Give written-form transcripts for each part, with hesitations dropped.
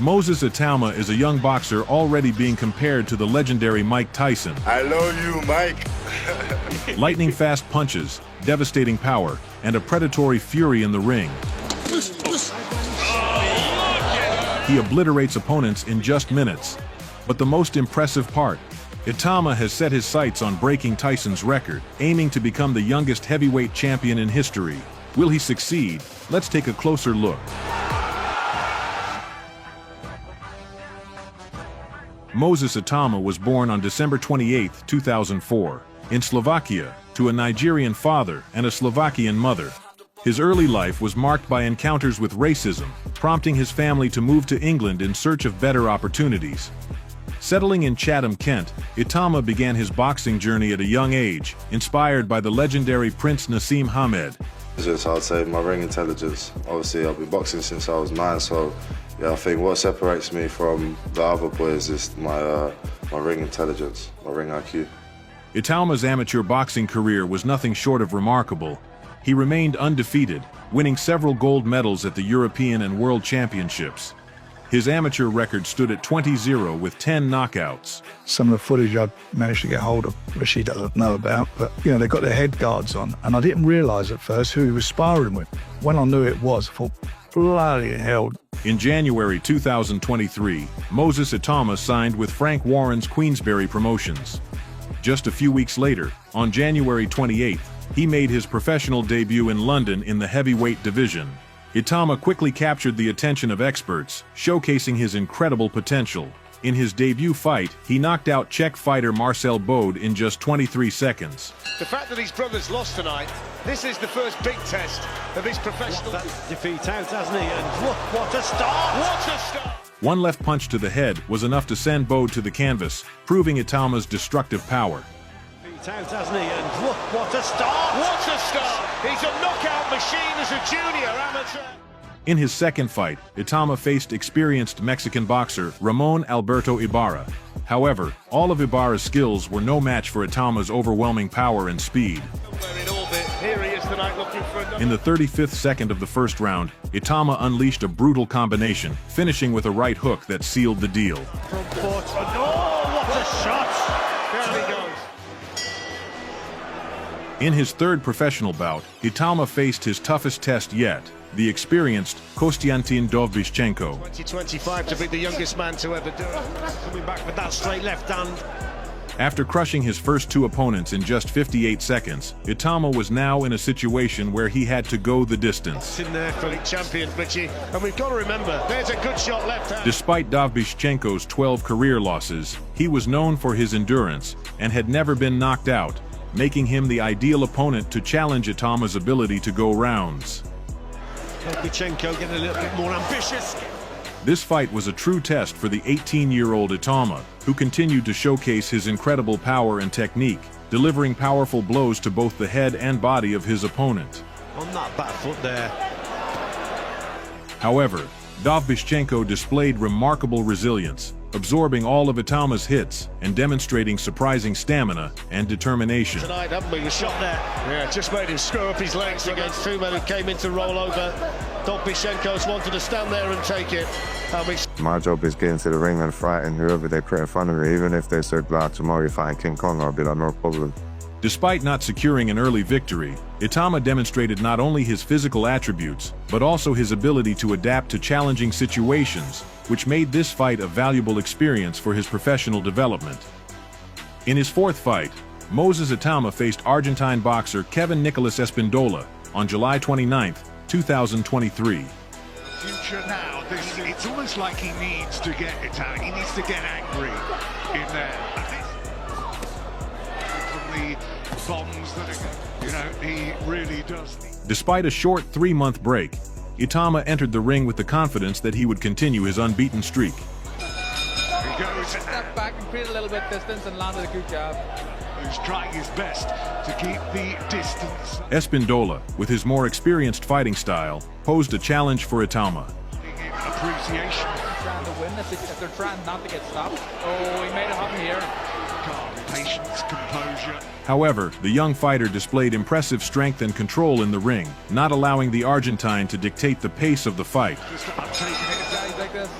Moses Itauma is a young boxer already being compared to the legendary Mike Tyson. I love you, Mike. Lightning-fast punches, devastating power, and a predatory fury in the ring. He obliterates opponents in just minutes. But the most impressive part, Itauma has set his sights on breaking Tyson's record, aiming to become the youngest heavyweight champion in history. Will he succeed? Let's take a closer look. Moses Itauma was born on December 28, 2004, in Slovakia, to a Nigerian father and a Slovakian mother. His early life was marked by encounters with racism, prompting his family to move to England in search of better opportunities. Settling in Chatham, Kent, Itauma began his boxing journey at a young age, inspired by the legendary Prince Nassim Hamed. I'd say my ring intelligence. Obviously, I've been boxing since I was 9, so yeah, I think what separates me from the other boys is my ring intelligence, my ring IQ. Itauma's amateur boxing career was nothing short of remarkable. He remained undefeated, winning several gold medals at the European and World Championships. His amateur record stood at 20-0 with 10 knockouts. Some of the footage I managed to get hold of, which he doesn't know about, but they got their head guards on, and I didn't realise at first who he was sparring with. When I knew it was, I thought, bloody hell. In January 2023, Moses Itauma signed with Frank Warren's Queensberry Promotions. Just a few weeks later, on January 28th, he made his professional debut in London in the heavyweight division. Itauma quickly captured the attention of experts, showcasing his incredible potential. In his debut fight, he knocked out Czech fighter Marcel Bode in just 23 seconds. The fact that his brothers lost tonight, this is the first big test of his professional defeat out, hasn't he? And look, what a start! What a start! One left punch to the head was enough to send Bode to the canvas, proving Itauma's destructive power. Out, hasn't he? And look, what a start! What a start! He's a knockout machine as a junior amateur. In his second fight, Itauma faced experienced Mexican boxer Ramon Alberto Ibarra. However, all of Ibarra's skills were no match for Itauma's overwhelming power and speed. Here he is tonight looking for In the 35th second of the first round, Itauma unleashed a brutal combination, finishing with a right hook that sealed the deal. Oh, what a shot! There he goes. In his third professional bout, Itauma faced his toughest test yet, the experienced Kostiantin Dovbyschenko. 2025 to be the youngest man to ever do it. Coming back with that straight left hand. After crushing his first two opponents in just 58 seconds, Itauma was now in a situation where he had to go the distance. In there for the champion, Richie. And we've got to remember, there's a good shot left hand. Despite Dovbyschenko's 12 career losses, he was known for his endurance and had never been knocked out, making him the ideal opponent to challenge Itauma's ability to go rounds. Dovbyschenko getting a little bit more ambitious. This fight was a true test for the 18-year-old Itauma, who continued to showcase his incredible power and technique, delivering powerful blows to both the head and body of his opponent. On that back foot there. However, Dovbyschenko displayed remarkable resilience, absorbing all of Itauma's hits and demonstrating surprising stamina and determination. Tonight, haven't we? The shot there. Yeah, just made him screw up his legs against two men who came in to roll over. Dovbyschenko's wanted to stand there and take it. My job is getting to the ring and fighting whoever they put in front of me. Even if they said, tomorrow you're fighting King Kong, I'll be like, no problem. Despite not securing an early victory, Itauma demonstrated not only his physical attributes, but also his ability to adapt to challenging situations, which made this fight a valuable experience for his professional development. In his fourth fight, Moses Itauma faced Argentine boxer Kevin Nicolas Espindola on July 29, 2023. Future now, it's almost like he needs to get Italian. He needs to get angry in there. From the bombs that are, he really does. Despite a short 3-month break, Itauma entered the ring with the confidence that he would continue his unbeaten streak. He goes step back and create a little bit of distance and landed a good jab. He's trying his best to keep the distance. Espindola, with his more experienced fighting style, posed a challenge for Itauma. Appreciation. Trying to win if they're trying not to get stopped. Oh, he made it happen here. Calm, patience, composure. However, the young fighter displayed impressive strength and control in the ring, not allowing the Argentine to dictate the pace of the fight. Just uptaking it. Guys like this.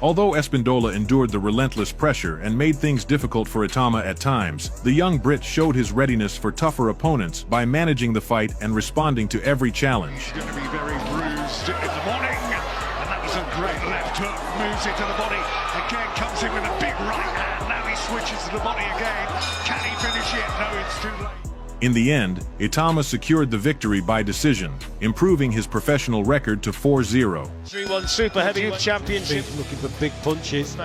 Although Espindola endured the relentless pressure and made things difficult for Itauma at times, the young Brit showed his readiness for tougher opponents by managing the fight and responding to every challenge. He's going to be very bruised in the morning, and that was a great left hook, moves it to the body, again comes in with a big right hand, now he switches to the body again. Can he finish it? No, it's too late. In the end, Itauma secured the victory by decision, improving his professional record to 4-0. 3-1 Super Heavyweight Championship. Looking for big punches.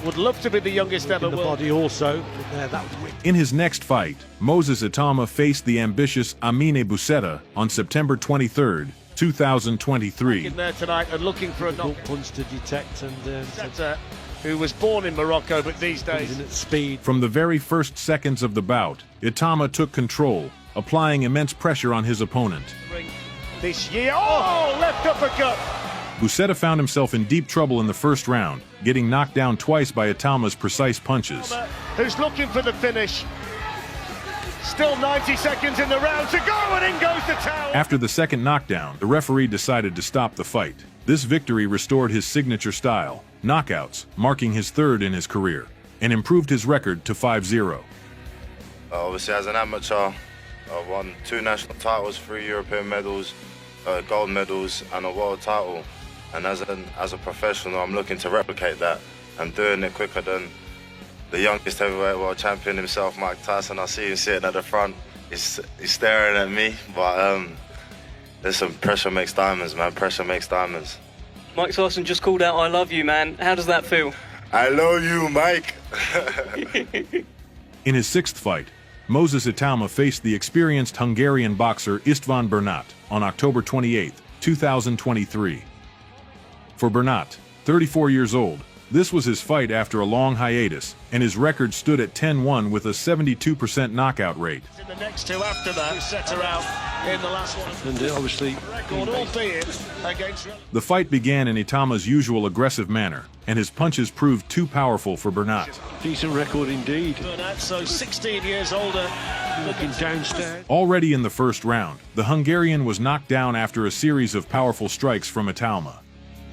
Would love to be the youngest ever In the world. body also. But there, that was wicked. In his next fight, Moses Itauma faced the ambitious Amine Busetta on September 23, 2023. In there tonight and looking for a knock. Punch to detect and Busetta, who was born in Morocco but these days at speed. From the very first seconds of the bout, Itauma took control, applying immense pressure on his opponent. this year. Oh, left uppercut. Busetta found himself in deep trouble in the first round, getting knocked down twice by Itauma's precise punches. Who's looking for the finish. Still 90 seconds in the round to go, and in goes the towel. After the second knockdown, the referee decided to stop the fight. This victory restored his signature style, knockouts, marking his third in his career, and improved his record to 5-0. Obviously, as an amateur, I won 2 national titles, 3 European medals, gold medals, and a world title. And as a professional, I'm looking to replicate that and doing it quicker than the youngest heavyweight world champion himself, Mike Tyson. I see him sitting at the front. He's staring at me, but listen, pressure makes diamonds, man. Pressure makes diamonds. Mike Tyson just called out, "I love you, man." How does that feel? I love you, Mike. In his sixth fight, Moses Itauma faced the experienced Hungarian boxer István Bernat on October 28, 2023. For Bernat, 34 years old, this was his fight after a long hiatus, and his record stood at 10-1 with a 72% knockout rate. In the next two after that, set her out in the last one. And obviously, Record, albeit against. The fight began in Itauma's usual aggressive manner, and his punches proved too powerful for Bernat. decent record indeed. Bernat, so 16 years older. Looking downstairs. Already in the first round, the Hungarian was knocked down after a series of powerful strikes from Itauma.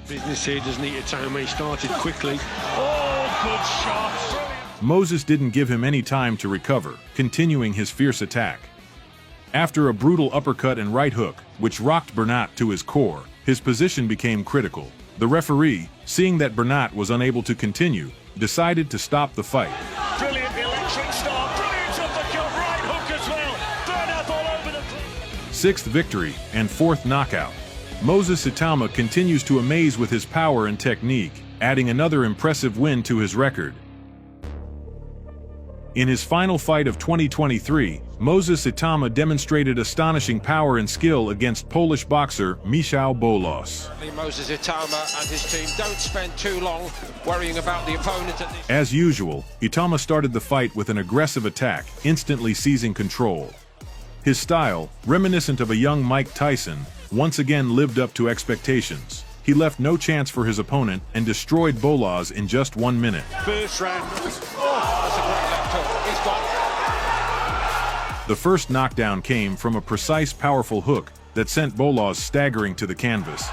Business here doesn't need a time. He started quickly. Oh, good shot. Moses didn't give him any time to recover, continuing his fierce attack. After a brutal uppercut and right hook, which rocked Bernat to his core, his position became critical. The referee, seeing that Bernat was unable to continue, decided to stop the fight. Brilliant electric start. Brilliant uppercut, right hook as well. Bernat all over the place. Sixth victory and fourth knockout. Moses Itauma continues to amaze with his power and technique, adding another impressive win to his record. In his final fight of 2023, Moses Itauma demonstrated astonishing power and skill against Polish boxer Michał Bolos. Moses Itauma and his team don't spend too long worrying about the opponent at this. As usual, Itauma started the fight with an aggressive attack, instantly seizing control. His style, reminiscent of a young Mike Tyson, once again lived up to expectations. He left no chance for his opponent and destroyed Bolos in just 1 minute. First round. That's a great left hook. He's got. The first knockdown came from a precise, powerful hook that sent Bolos staggering to the canvas.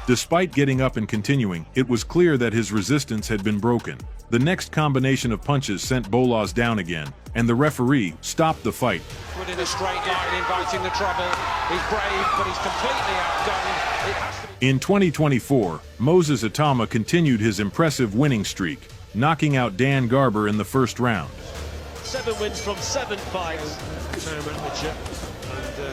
Despite getting up and continuing, it was clear that his resistance had been broken. The next combination of punches sent Bolos down again, and the referee stopped the fight. Put in a straight line, inviting the trouble. He's brave, but he's completely outdone. It has to be. In 2024, Moses Itauma continued his impressive winning streak, knocking out Dan Garber in the first round. 7 wins from 7 fights.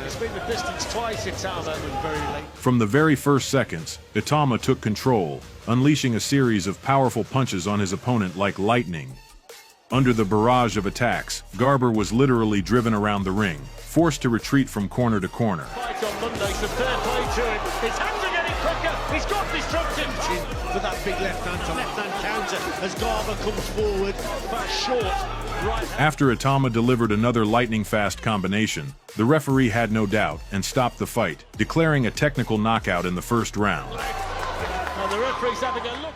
It's been the distance twice, Itauma. Very late. From the very first seconds, Itauma took control, unleashing a series of powerful punches on his opponent like lightning. Under the barrage of attacks, Garber was literally driven around the ring, forced to retreat from corner to corner. Fight on Monday, so fair play to him. His hands are getting quicker. He's got destructive. For that big left-hand counter as Garber comes forward. Back short. Right. After Itauma delivered another lightning-fast combination, the referee had no doubt and stopped the fight, declaring a technical knockout in the first round. And the referee's having a look.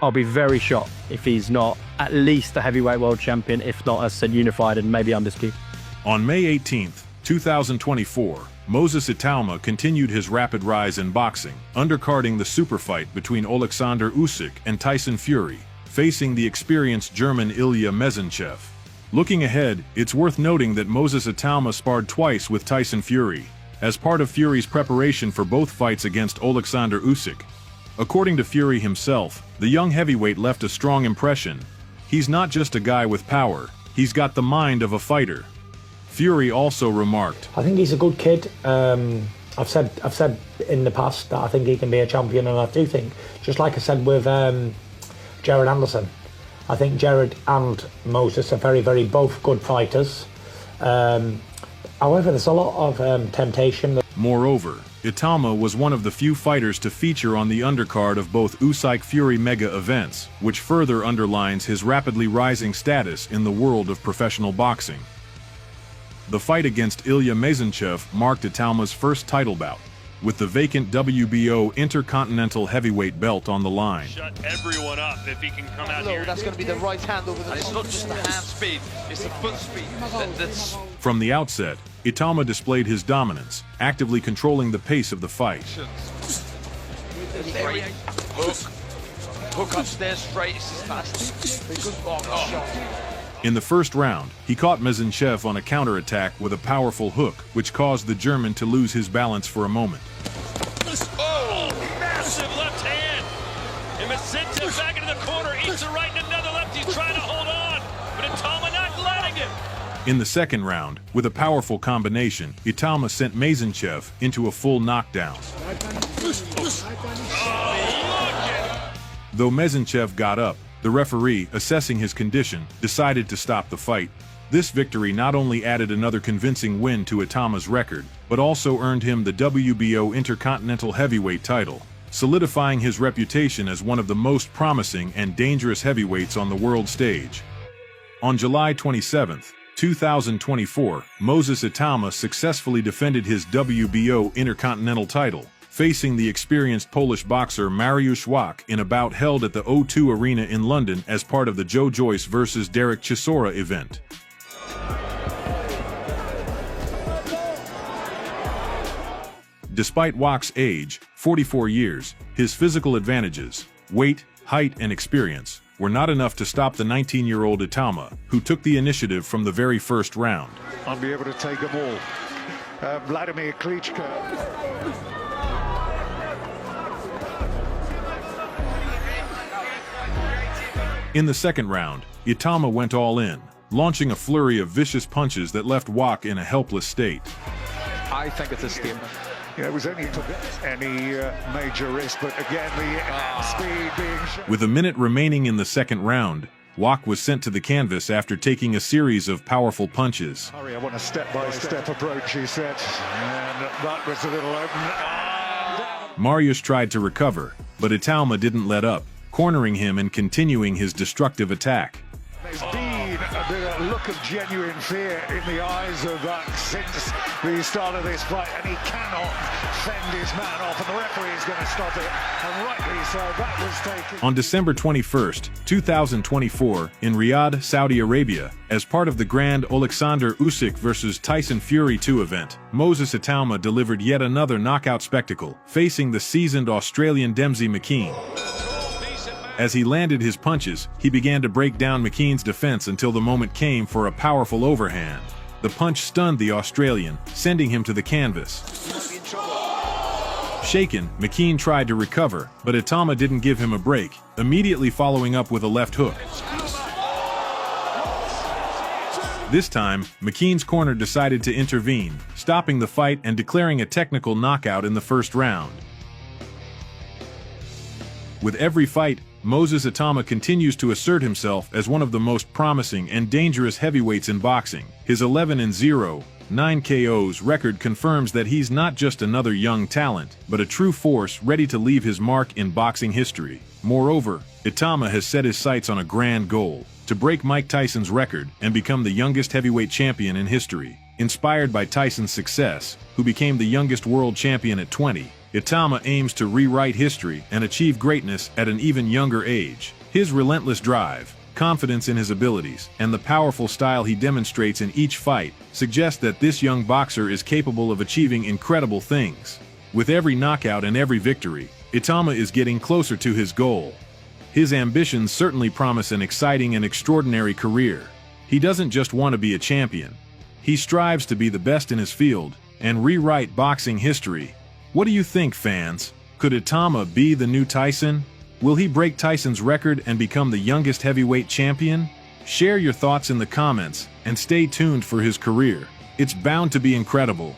I'll be very shocked if he's not at least a heavyweight world champion, if not, as said, unified and maybe undisputed. On May 18th, 2024, Moses Itauma continued his rapid rise in boxing, undercarding the super fight between Alexander Usyk and Tyson Fury, facing the experienced German Ilya Mezentchev. Looking ahead, it's worth noting that Moses Itauma sparred twice with Tyson Fury, as part of Fury's preparation for both fights against Alexander Usyk. According to Fury himself, the young heavyweight left a strong impression. He's not just a guy with power, he's got the mind of a fighter. Fury also remarked, I think he's a good kid. I've said in the past that I think he can be a champion, and I do think, just like I said with Jared Anderson, I think Jared and Moses are very, very both good fighters. However, there's a lot of temptation. Moreover, Itauma was one of the few fighters to feature on the undercard of both Usyk-Fury mega events, which further underlines his rapidly rising status in the world of professional boxing. The fight against Ilya Mezentchev marked Itauma's first title bout, with the vacant WBO Intercontinental Heavyweight belt on the line. Shut everyone up if he can come out here. That's going to be the right hand over the And it's not just the hand speed, it's the foot speed. That's... From the outset, Itauma displayed his dominance, actively controlling the pace of the fight. Straight, hook upstairs straight, it's his fast. In the first round, he caught Mezentchev on a counterattack with a powerful hook, which caused the German to lose his balance for a moment. Oh, massive left hand! And Mezentchev back into the corner, eats a right and another left. He's trying to hold on, but Itauma not letting him. In the second round, with a powerful combination, Itauma sent Mezentchev into a full knockdown. Though Mezentchev got up, the referee, assessing his condition, decided to stop the fight. This victory not only added another convincing win to Itauma's record, but also earned him the WBO Intercontinental Heavyweight title, solidifying his reputation as one of the most promising and dangerous heavyweights on the world stage. On July 27, 2024, Moses Itauma successfully defended his WBO Intercontinental title, facing the experienced Polish boxer Mariusz Wach in a bout held at the O2 Arena in London as part of the Joe Joyce vs. Derek Chisora event. Despite Wach's age, 44 years, his physical advantages, weight, height, and experience, were not enough to stop the 19-year-old Itauma, who took the initiative from the very first round. I'll be able to take them all. Vladimir Klitschko. In the second round, Itauma went all in, launching a flurry of vicious punches that left Wach in a helpless state. I think it's a statement. Yeah, it was only any major risk, but again, the speed being shown. With a minute remaining in the second round, Wach was sent to the canvas after taking a series of powerful punches. Hurry, I want a step-by-step approach, he said, and that was a little open. Mariusz tried to recover, but Itauma didn't let up, cornering him and continuing his destructive attack. There's been a look of genuine fear in the eyes of Wach since the start of this fight, and he cannot fend his man off, and the referee is going to stop it, and rightly so. That was taken. On December 21st, 2024, in Riyadh, Saudi Arabia, as part of the Grand Alexander Usyk vs. Tyson Fury 2 event, Moses Itauma delivered yet another knockout spectacle, facing the seasoned Australian Dempsey McKean. As he landed his punches, he began to break down McKean's defense until the moment came for a powerful overhand. The punch stunned the Australian, sending him to the canvas. Shaken, McKean tried to recover, but Itauma didn't give him a break, immediately following up with a left hook. This time, McKean's corner decided to intervene, stopping the fight and declaring a technical knockout in the first round. With every fight, Moses Itauma continues to assert himself as one of the most promising and dangerous heavyweights in boxing. His 11-0, 9 KOs record confirms that he's not just another young talent, but a true force ready to leave his mark in boxing history. Moreover, Itauma has set his sights on a grand goal: to break Mike Tyson's record and become the youngest heavyweight champion in history. Inspired by Tyson's success, who became the youngest world champion at 20, Itauma aims to rewrite history and achieve greatness at an even younger age. His relentless drive, confidence in his abilities, and the powerful style he demonstrates in each fight suggest that this young boxer is capable of achieving incredible things. With every knockout and every victory, Itauma is getting closer to his goal. His ambitions certainly promise an exciting and extraordinary career. He doesn't just want to be a champion. He strives to be the best in his field and rewrite boxing history. What do you think, fans? Could Itauma be the new Tyson? Will he break Tyson's record and become the youngest heavyweight champion? Share your thoughts in the comments and stay tuned for his career. It's bound to be incredible.